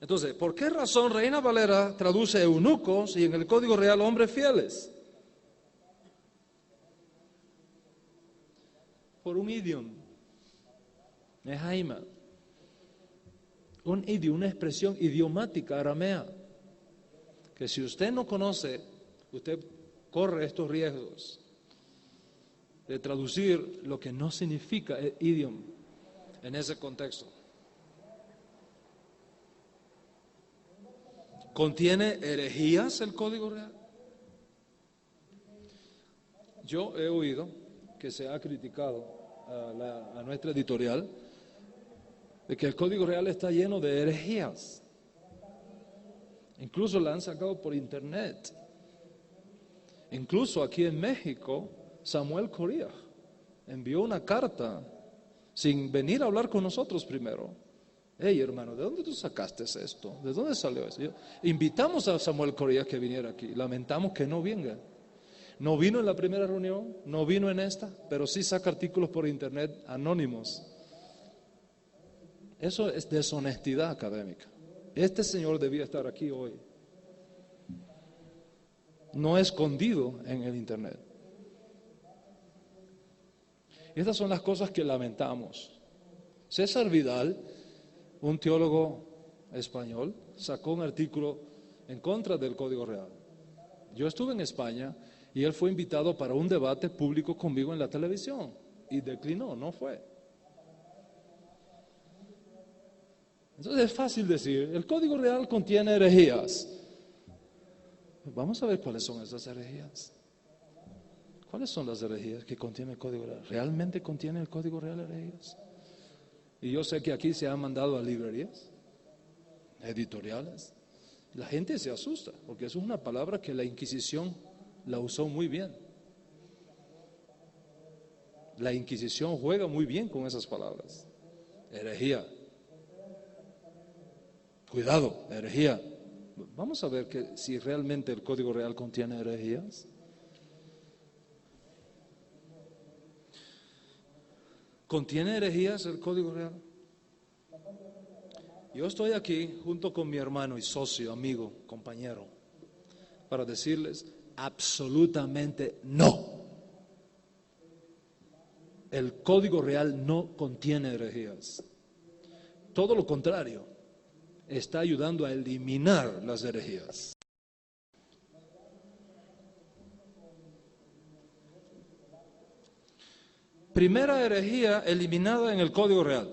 Entonces, ¿por qué razón Reina Valera traduce eunucos y en el Código Real hombres fieles? Por un idioma, Ejaima, un idioma, una expresión idiomática aramea, que si usted no conoce, usted corre estos riesgos de traducir lo que no significa el idioma en ese contexto. ¿Contiene herejías el Código Real? Yo he oído que se ha criticado a nuestra editorial de que el Código Real está lleno de herejías. Incluso la han sacado por internet. Incluso aquí en México, Samuel Correa envió una carta sin venir a hablar con nosotros primero. Hey, hermano, ¿de dónde tú sacaste esto? ¿De dónde salió eso? Invitamos a Samuel Correa que viniera aquí. Lamentamos que no venga. No vino en la primera reunión, no vino en esta, pero sí saca artículos por internet anónimos. Eso es deshonestidad académica. Este señor debía estar aquí hoy. No escondido en el internet. Estas son las cosas que lamentamos. César Vidal, un teólogo español, sacó un artículo en contra del Código Real. Yo estuve en España y él fue invitado para un debate público conmigo en la televisión y declinó, no fue. Entonces es fácil decir, el Código Real contiene herejías. Vamos a ver cuáles son esas herejías. ¿Cuáles son las herejías que contiene el Código Real? ¿Realmente contiene el Código Real herejías? Y yo sé que aquí se han mandado a librerías, editoriales. La gente se asusta, porque eso es una palabra que la Inquisición la usó muy bien. La Inquisición juega muy bien con esas palabras. Herejía. Cuidado, herejía. Vamos a ver si realmente el Código Real contiene herejías. ¿Contiene herejías el Código Real? Yo estoy aquí junto con mi hermano y socio, amigo, compañero, para decirles absolutamente no. El Código Real no contiene herejías. Todo lo contrario, está ayudando a eliminar las herejías. Primera herejía eliminada en el Código Real: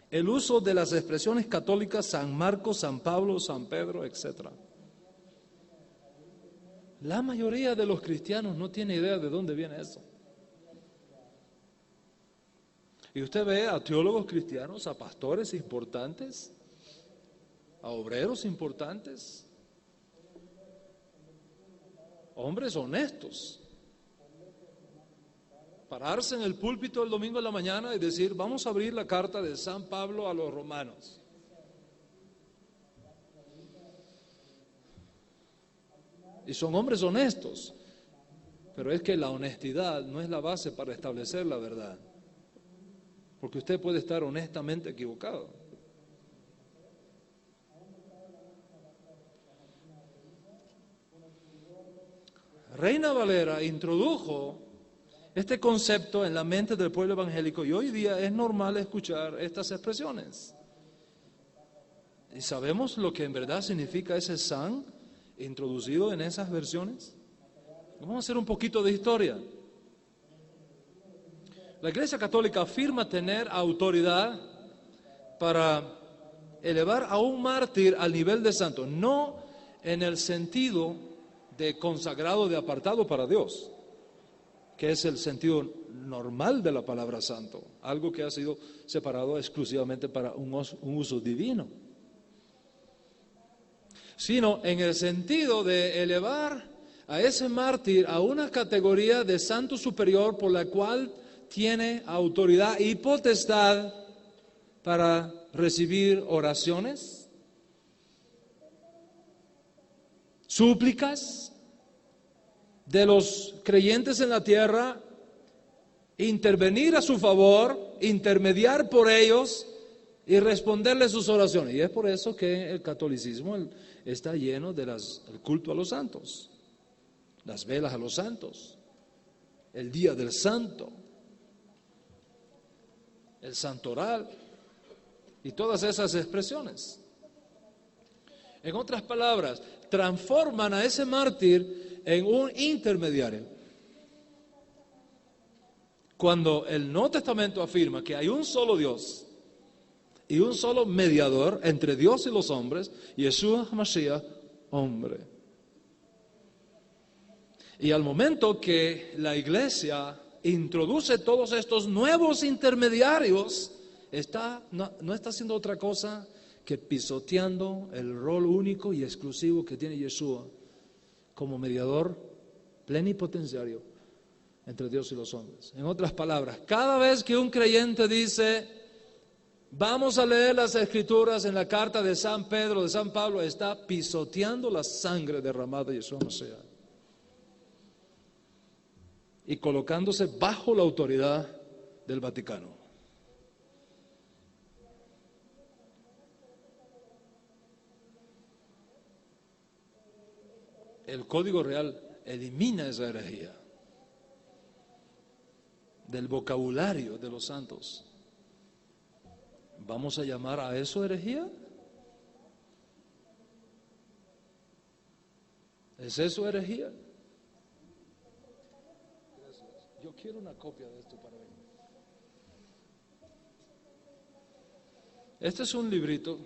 el uso de las expresiones católicas San Marcos, San Pablo, San Pedro, etc. La mayoría de los cristianos no tiene idea de dónde viene eso. Y usted ve a teólogos cristianos, a pastores importantes, a obreros importantes, hombres honestos, pararse en el púlpito el domingo de la mañana y decir, vamos a abrir la carta de San Pablo a los romanos. Y son hombres honestos, pero es que la honestidad no es la base para establecer la verdad, porque usted puede estar honestamente equivocado. Reina Valera introdujo este concepto en la mente del pueblo evangélico y hoy día es normal escuchar estas expresiones. ¿Y sabemos lo que en verdad significa ese san introducido en esas versiones? Vamos a hacer un poquito de historia. La Iglesia Católica afirma tener autoridad para elevar a un mártir al nivel de santo, no en el sentido de consagrado, de apartado para Dios, que es el sentido normal de la palabra santo, algo que ha sido separado exclusivamente para un uso divino, sino en el sentido de elevar a ese mártir a una categoría de santo superior por la cual tiene autoridad y potestad para recibir oraciones, súplicas de los creyentes en la tierra, intervenir a su favor, intermediar por ellos y responderle sus oraciones. Y es por eso que el catolicismo está lleno del culto a los santos, las velas a los santos, el día del santo, el santoral y todas esas expresiones. En otras palabras, transforman a ese mártir en un intermediario. Cuando el Nuevo Testamento afirma que hay un solo Dios y un solo mediador entre Dios y los hombres, Yeshua HaMashiach, hombre. Y al momento que la iglesia introduce todos estos nuevos intermediarios, no está haciendo otra cosa que pisoteando el rol único y exclusivo que tiene Yeshua como mediador plenipotenciario entre Dios y los hombres. En otras palabras, cada vez que un creyente dice, vamos a leer las Escrituras en la carta de San Pedro, de San Pablo, está pisoteando la sangre derramada de Yeshua Mashiach y colocándose bajo la autoridad del Vaticano. El Código Real elimina esa herejía del vocabulario de los santos. ¿Vamos a llamar a eso herejía? ¿Es eso herejía? Gracias. Yo quiero una copia de esto para mí. Este es un librito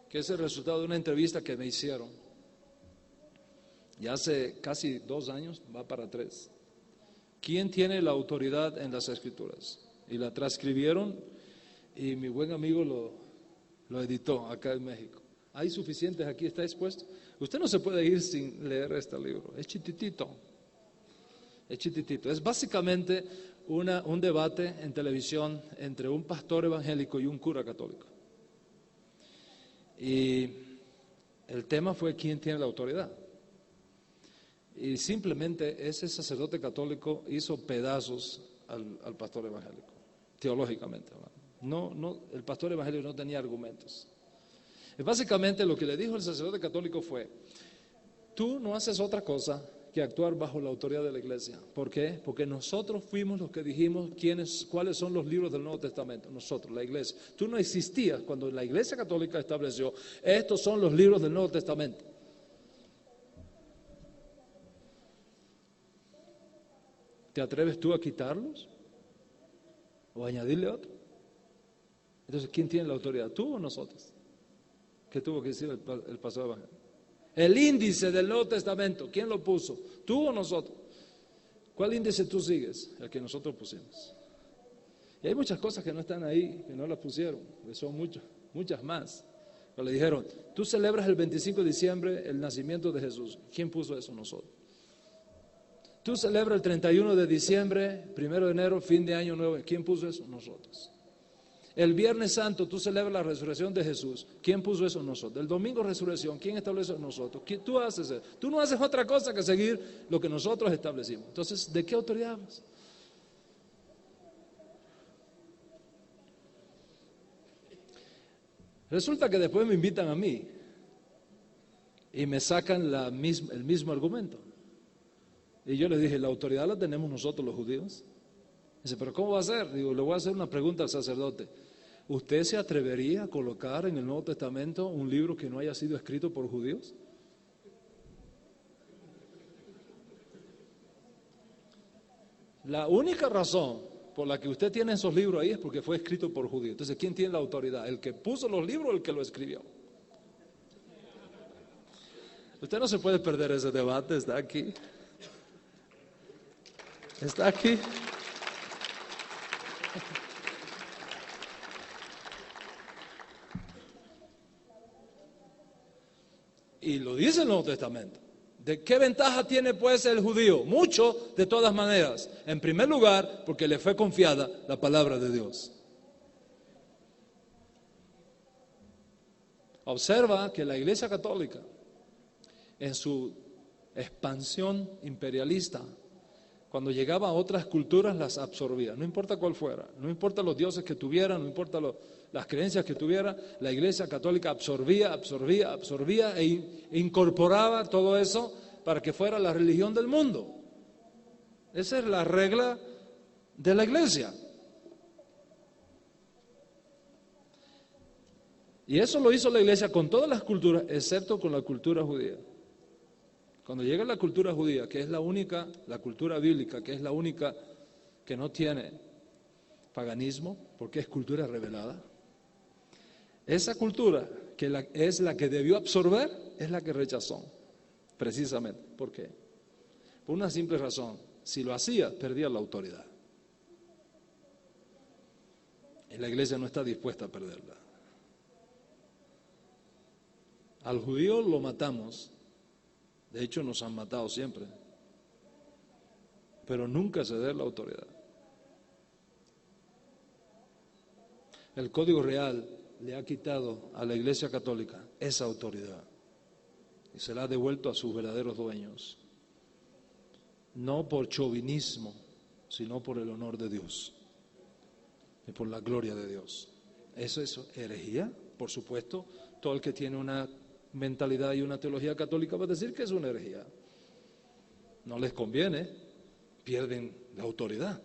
que es el resultado de una entrevista que me hicieron. Ya hace casi 2 años, va para 3. ¿Quién tiene la autoridad en las Escrituras? Y la transcribieron y mi buen amigo lo editó acá en México. Hay suficientes aquí, está expuesto. Usted no se puede ir sin leer este libro, es chititito. Es chititito. Es básicamente un debate en televisión entre un pastor evangélico y un cura católico. Y el tema fue ¿quién tiene la autoridad? Y simplemente ese sacerdote católico hizo pedazos al pastor evangélico, teológicamente hablando. No, el pastor evangélico no tenía argumentos. Y básicamente lo que le dijo el sacerdote católico fue, tú no haces otra cosa que actuar bajo la autoridad de la iglesia. ¿Por qué? Porque nosotros fuimos los que dijimos cuáles son los libros del Nuevo Testamento. Nosotros, la iglesia. Tú no existías cuando la iglesia católica estableció, estos son los libros del Nuevo Testamento. ¿Te atreves tú a quitarlos? ¿O a añadirle otro? Entonces, ¿quién tiene la autoridad? ¿Tú o nosotros? ¿Qué tuvo que decir el pastor evangélico? El índice del Nuevo Testamento, ¿quién lo puso? ¿Tú o nosotros? ¿Cuál índice tú sigues? El que nosotros pusimos. Y hay muchas cosas que no están ahí, que no las pusieron, que son muchas más. Pero le dijeron, tú celebras el 25 de diciembre el nacimiento de Jesús. ¿Quién puso eso? Nosotros. Tú celebras el 31 de diciembre, 1 de enero, fin de año nuevo. ¿Quién puso eso? Nosotros. El Viernes Santo tú celebras la resurrección de Jesús. ¿Quién puso eso? Nosotros. El domingo resurrección, ¿quién estableció eso? Nosotros. Tú haces eso. Tú no haces otra cosa que seguir lo que nosotros establecimos. Entonces, ¿de qué autoridad hablas? Resulta que después me invitan a mí y me sacan el mismo argumento. Y yo les dije, la autoridad la tenemos nosotros los judíos. Dice, ¿pero cómo va a ser? Digo, le voy a hacer una pregunta al sacerdote. ¿Usted se atrevería a colocar en el Nuevo Testamento un libro que no haya sido escrito por judíos? La única razón por la que usted tiene esos libros ahí es porque fue escrito por judíos. Entonces, ¿quién tiene la autoridad? ¿El que puso los libros o el que lo escribió? Usted no se puede perder ese debate, está aquí. Está aquí. Y lo dice el Nuevo Testamento. ¿De qué ventaja tiene pues el judío? Mucho, de todas maneras. En primer lugar, porque le fue confiada la palabra de Dios. Observa que la Iglesia Católica, en su expansión imperialista, cuando llegaba a otras culturas las absorbía, no importa cuál fuera, no importa los dioses que tuvieran, no importa las creencias que tuviera, la Iglesia Católica absorbía e incorporaba todo eso para que fuera la religión del mundo. Esa es la regla de la Iglesia. Y eso lo hizo la Iglesia con todas las culturas, excepto con la cultura judía. Cuando llega la cultura judía, que es la única, la cultura bíblica, que es la única que no tiene paganismo, porque es cultura revelada, esa cultura, que es la que debió absorber, es la que rechazó, precisamente. ¿Por qué? Por una simple razón: si lo hacía, perdía la autoridad. Y la Iglesia no está dispuesta a perderla. Al judío lo matamos, de hecho nos han matado siempre, pero nunca ceder la autoridad. El Código Real le ha quitado a la Iglesia Católica esa autoridad y se la ha devuelto a sus verdaderos dueños, no por chauvinismo, sino por el honor de Dios y por la gloria de Dios. ¿Eso es herejía? Por supuesto, todo el que tiene una mentalidad y una teología católica va a decir que es una herejía. No les conviene, pierden la autoridad.